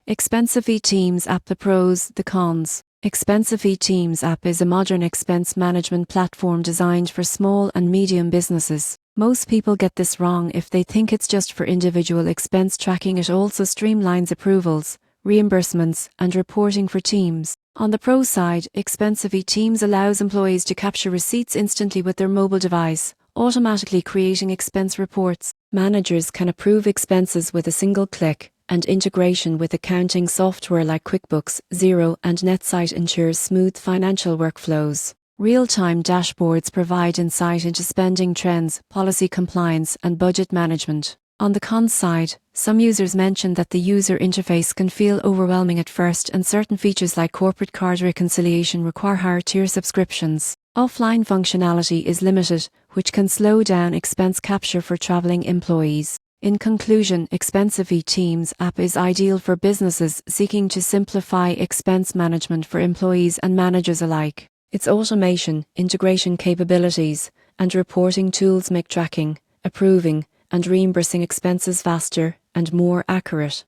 Expensify Teams app. The pros, the cons. Expensify Teams app is a modern expense management platform designed for small and medium businesses. Most people get this wrong if they think it's just for individual expense tracking. It also streamlines approvals, reimbursements, and reporting for teams. On the pro side, Expensify Teams allows employees to capture receipts instantly with their mobile device, automatically creating expense reports. Managers can approve expenses with a single click, and integration with accounting software like QuickBooks, Xero, and NetSite ensures smooth financial workflows. Real-time dashboards provide insight into spending trends, policy compliance, and budget management. On the cons side, some users mention that the user interface can feel overwhelming at first, and certain features like corporate card reconciliation require higher-tier subscriptions. Offline functionality is limited, which can slow down expense capture for traveling employees. In conclusion, Expensify Teams app is ideal for businesses seeking to simplify expense management for employees and managers alike. Its automation, integration capabilities, and reporting tools make tracking, approving, and reimbursing expenses faster and more accurate.